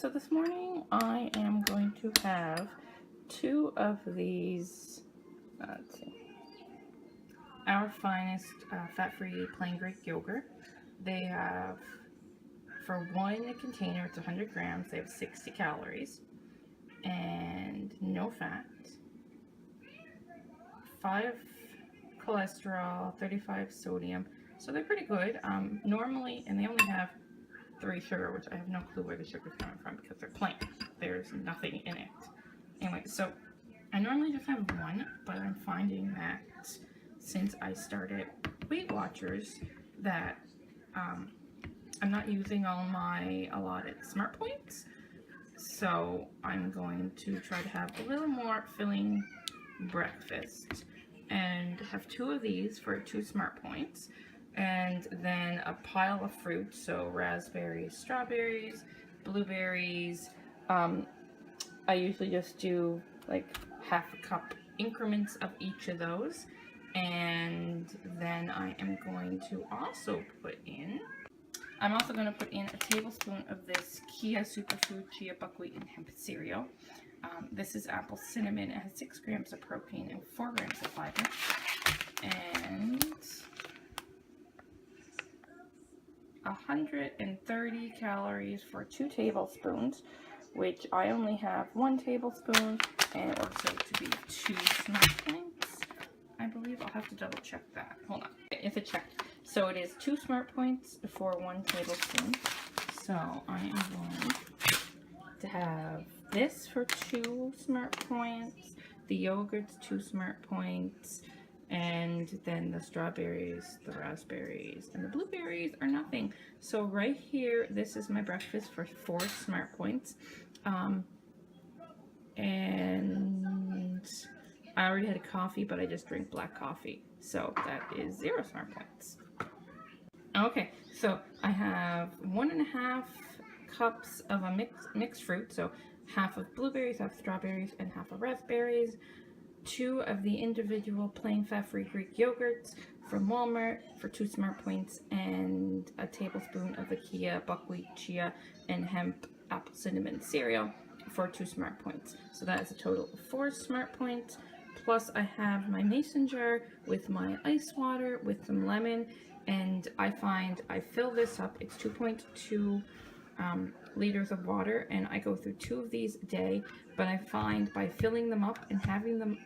So this morning I am going to have two of these, let's see, Our Finest fat-free plain Greek yogurt. They have, for one container, it's 100 grams. They have 60 calories and no fat, 5 cholesterol, 35 sodium. So they're pretty good. Normally, and they only have 3 sugar, which I have no clue where the sugar's coming from because they're plain. There's nothing in it. Anyway, so I normally just have one, but I'm finding that since I started Weight Watchers that I'm not using all my allotted smart points. So I'm going to try to have a little more filling breakfast and have 2 of these for 2 smart points. And then a pile of fruit, so raspberries, strawberries, blueberries. I usually just do like half a cup increments of each of those. And then I am going to also put in, I'm also going to put in a tablespoon of this Kia Superfood Chia Buckwheat and Hemp cereal. This is apple cinnamon. It has 6 grams of protein and 4 grams of fiber. And 130 calories for 2 tablespoons, which I only have 1 tablespoon, and it works out to be 2 smart points. I believe I'll have to double check that. Hold on. It's a check. So it is 2 smart points for 1 tablespoon. So I am going to have this for 2 smart points, the yogurt's 2 smart points, and then the strawberries, the raspberries, and the blueberries are nothing. So right here, this is my breakfast for 4 smart points. And I already had a coffee, but I just drink black coffee. So that is 0 smart points. Okay, so I have 1.5 cups of a mixed fruit. So half of blueberries, half strawberries, and half of raspberries. 2 of the individual plain fat-free Greek yogurts from Walmart for 2 smart points, and a tablespoon of the Kia buckwheat, chia, and hemp apple cinnamon cereal for 2 smart points. So that is a total of 4 smart points. Plus I have my mason jar with my ice water with some lemon, and I find I fill this up. It's 2.2 liters of water, and I go through 2 of these a day, but I find by filling them up and having them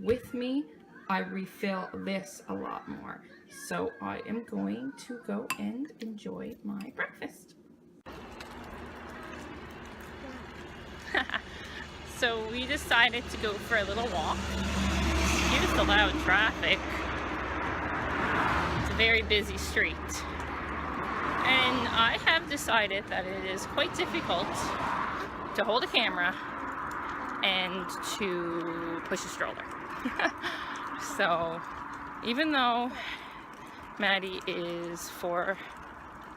with me, I refill this a lot more. So I am going to go and enjoy my breakfast. So we decided to go for a little walk. Excuse the loud traffic. It's a very busy street. And I have decided that it is quite difficult to hold a camera and to push a stroller. So even though Maddie is 4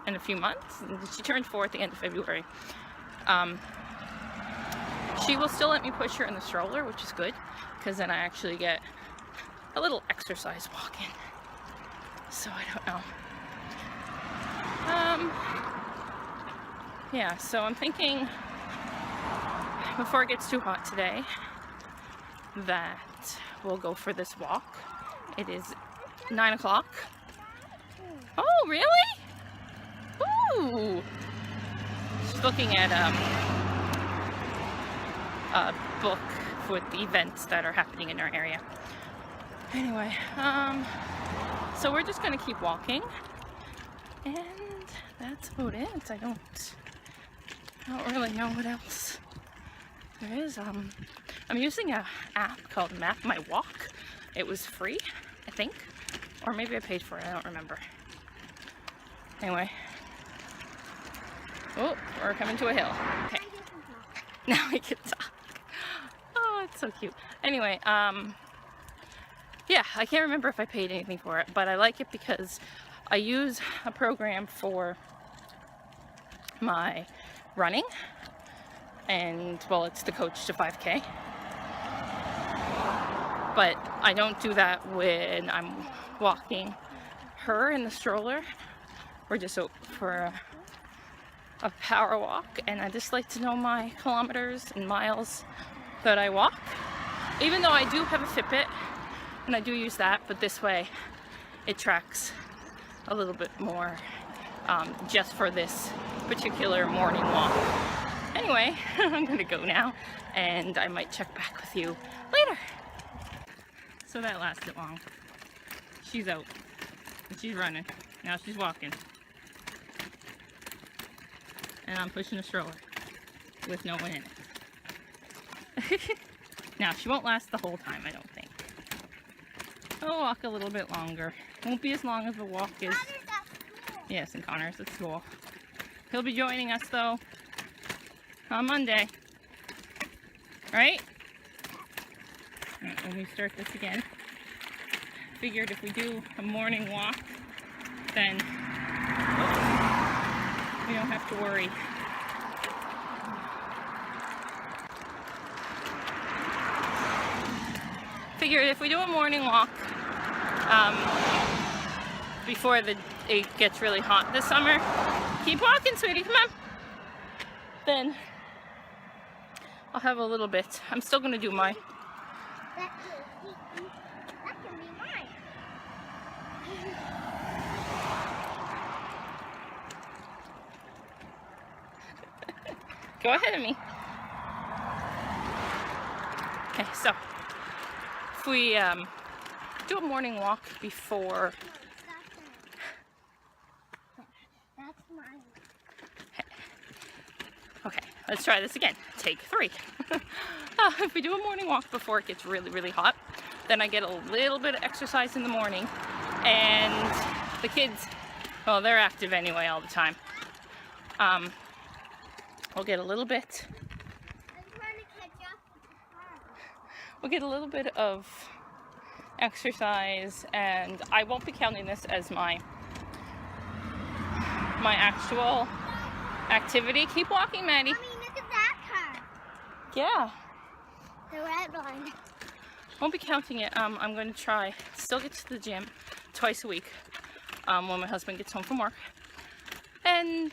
in a few months, she turned 4 at the end of February, she will still let me push her in the stroller, which is good, because then I actually get a little exercise walking. So I don't know. Yeah, so I'm thinking before it gets too hot today that we'll go for this walk. It is 9 o'clock. Oh, really? Ooh. She's looking at a book with the events that are happening in our area. Anyway, so we're just gonna keep walking, and that's about it. I don't really know what else there is. I'm using an app called Map My Walk. It was free, I think, or maybe I paid for it, I don't remember. Anyway, oh, we're coming to a hill. Okay, now we can talk. Oh, it's so cute. Anyway, yeah, I can't remember if I paid anything for it, but I like it because I use a program for my running, and well, it's the Coach to 5K, but I don't do that when I'm walking her in the stroller. We're just for a power walk, and I just like to know my kilometers and miles that I walk. Even though I do have a Fitbit, and I do use that, but this way it tracks a little bit more just for this particular morning walk. Anyway, I'm gonna go now, and I might check back with you later. So that lasted long. She's out, and she's running. Now she's walking. And I'm pushing a stroller with no one in it. Now, she won't last the whole time, I don't think. I'll walk a little bit longer. Won't be as long as the walk is. Yes, and Connor's at school. He'll be joining us, though, on Monday. Right? When we start this again. Figured if we do a morning walk, then we don't have to worry. Figured if we do a morning walk before it gets really hot this summer, keep walking, sweetie, come on. Then I'll have a little bit. I'm still gonna do my. That can be mine. Go ahead of me. Okay, so if we do a morning walk before. That's mine. Okay, let's try this again. Take 3. If we do a morning walk before it gets really, really hot, then I get a little bit of exercise in the morning, and the kids, well, they're active anyway all the time. We'll get a little bit. I'm trying to catch up with the car. We'll get a little bit of exercise, and I won't be counting this as my actual activity. Keep walking, Maddie. Mommy, look at that car. Yeah. The red one. Won't be counting it. I'm going to try still get to the gym twice a week when my husband gets home from work, and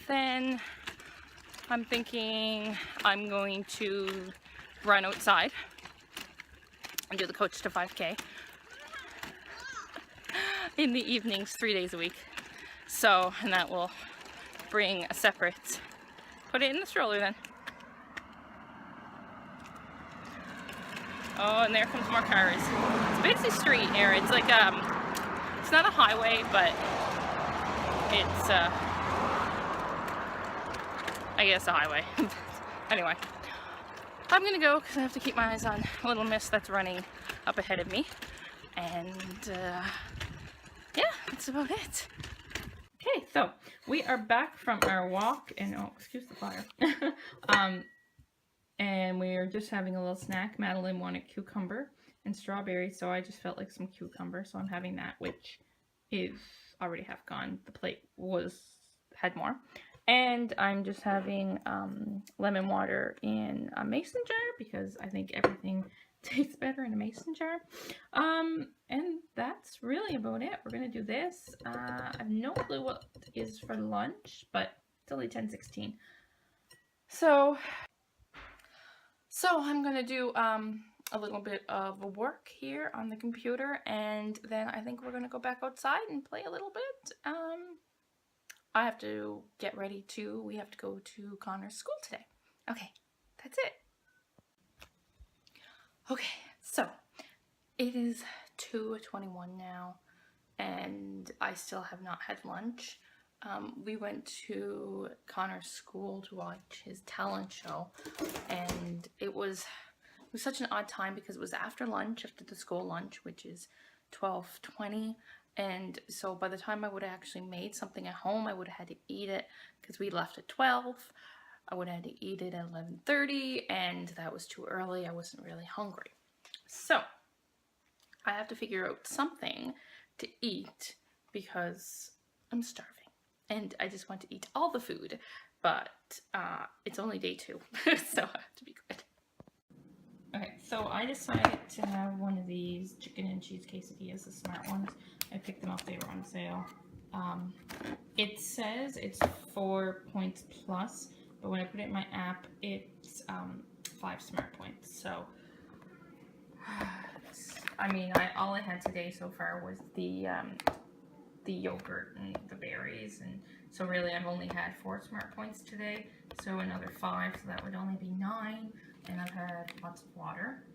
then I'm thinking I'm going to run outside and do the Coach to 5K in the evenings 3 days a week. So, and that will bring a separate, put it in the stroller then. Oh, and there comes more cars. It's a busy street here. It's like, it's not a highway, but it's, I guess a highway. Anyway, I'm gonna go because I have to keep my eyes on Little Miss that's running up ahead of me. And, yeah, that's about it. Okay, so we are back from our walk, and oh, excuse the fire. And we are just having a little snack. Madeline wanted cucumber and strawberries, so I just felt like some cucumber, so I'm having that, which is already half gone. The plate had more. And I'm just having lemon water in a mason jar because I think everything tastes better in a mason jar. And that's really about it. We're going to do this. I have no clue what is for lunch, but it's only 10:16. So I'm going to do a little bit of work here on the computer, and then I think we're going to go back outside and play a little bit. I have to get ready too. We have to go to Connor's school today. Okay, that's it. Okay, so it is 2:21 now, and I still have not had lunch. We went to Connor's school to watch his talent show, and it was such an odd time because it was after lunch, after the school lunch, which is 12:20, and so by the time I would have actually made something at home, I would have had to eat it because we left at 12. I would have had to eat it at 11:30, and that was too early. I wasn't really hungry. So I have to figure out something to eat because I'm starving. And I just want to eat all the food, but it's only day 2, so I have to be good. Okay, so I decided to have one of these chicken and cheese quesadillas, the smart ones. I picked them up, they were on sale. It says it's 4 points plus, but when I put it in my app, it's 5 smart points. So, I mean, all I had today so far was the yogurt and the berries, and so really I've only had 4 smart points today. So another 5, so that would only be 9, and I've had lots of water.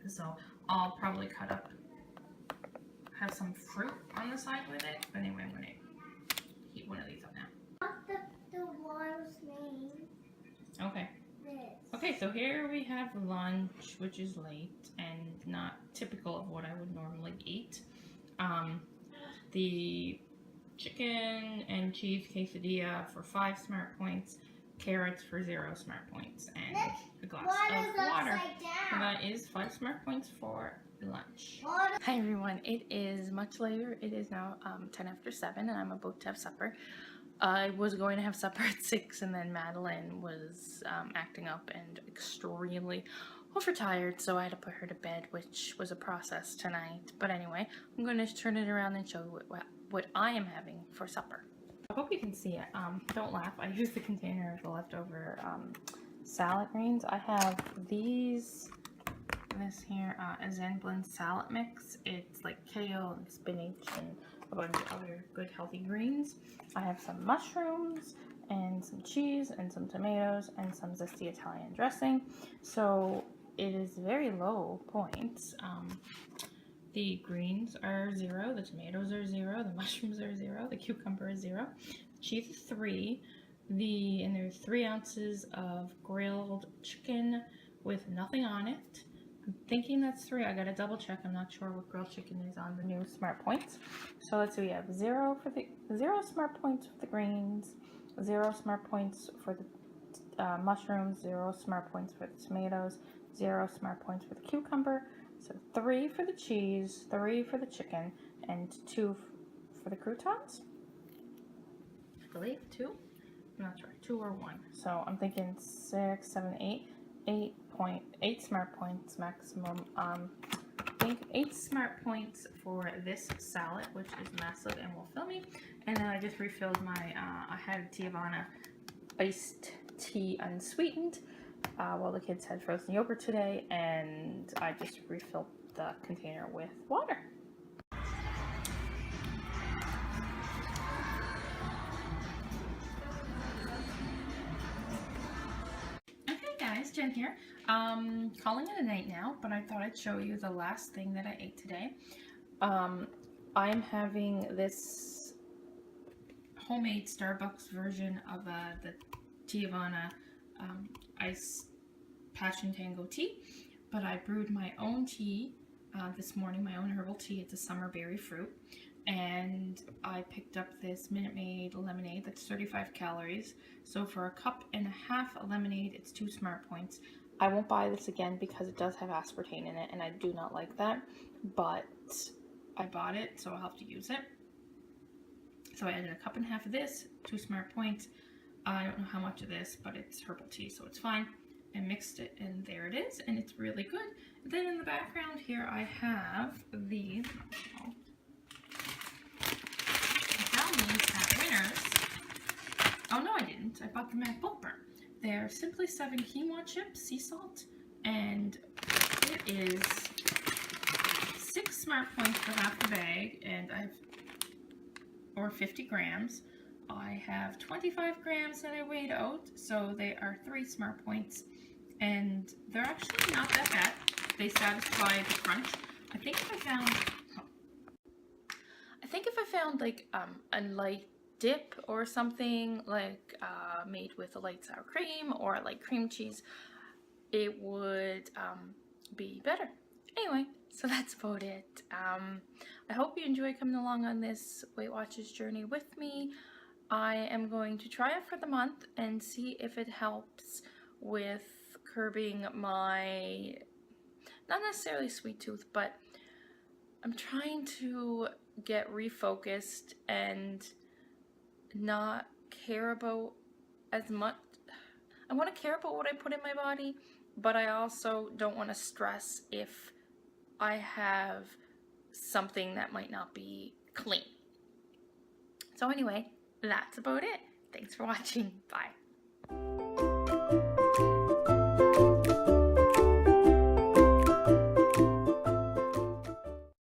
So I'll probably have some fruit on the side with it. But anyway, I'm gonna heat one of these up now. What's the water's name? Okay. This. Okay, so here we have lunch, which is late and not typical of what I would normally eat. The chicken and cheese quesadilla for 5 smart points, carrots for 0 smart points, and a glass of water. And that is 5 smart points for lunch. Hi everyone, it is much later. It is now 10 after 7 and I'm about to have supper. I was going to have supper at 6 and then Madeline was acting up and extremely overtired, so I had to put her to bed, which was a process tonight. But anyway, I'm going to turn it around and show you what I am having for supper. I hope you can see it. Don't laugh. I used the container of the leftover salad greens. I have this here, a Zen Blend salad mix. It's like kale and spinach and a bunch of other good healthy greens. I have some mushrooms and some cheese and some tomatoes and some zesty Italian dressing. So it is very low points. The greens are 0, the tomatoes are 0, the mushrooms are 0, the cucumber is 0, the cheese is 3, and there's 3 ounces of grilled chicken with nothing on it. I'm thinking that's 3. I gotta double check. I'm not sure what grilled chicken is on the new smart points. So let's see. We have 0 smart points for the greens, 0 smart points for the mushrooms, 0 smart points for the tomatoes, 0 smart points for the cucumber. So 3 for the cheese, 3 for the chicken, and 2 for the croutons. I believe 2. I'm not sure. 2 or 1. So I'm thinking 6, 7, 8. 8 smart points maximum. I think 8 smart points for this salad, which is massive and will fill me. And then I just refilled my, I had Tiavana iced tea unsweetened while the kids had frozen yogurt today, and I just refilled the container with water. Jen here. Calling it a night now, but I thought I'd show you the last thing that I ate today. I'm having this homemade Starbucks version of the Tiavana Ice Passion Tango tea, but I brewed my own tea this morning, my own herbal tea. It's a summer berry fruit, and I picked up this Minute Maid lemonade that's 35 calories. So for a cup and a half of lemonade, it's 2 smart points. I won't buy this again because it does have aspartame in it, and I do not like that, but I bought it, so I'll have to use it. So I added a cup and a half of this, 2 smart points. I don't know how much of this, but it's herbal tea, so it's fine. I mixed it, and there it is, and it's really good. And then in the background here, I have these. I found these at Winners. Oh no, I didn't. I bought them at Bulk Burn. They're Simply 7 quinoa chips, sea salt, and it is 6 smart points for half the bag, and or 50 grams. I have 25 grams that I weighed out, so they are 3 smart points, and they're actually not that bad. They satisfy the crunch. I think if I found like a light dip or something like made with a light sour cream or like cream cheese, it would be better. Anyway, so that's about it. I hope you enjoy coming along on this Weight Watchers journey with me. I am going to try it for the month and see if it helps with curbing my, not necessarily sweet tooth, but I'm trying to get refocused and not care about as much. I want to care about what I put in my body, but I also don't want to stress if I have something that might not be clean. So anyway, that's about it. Thanks for watching. Bye.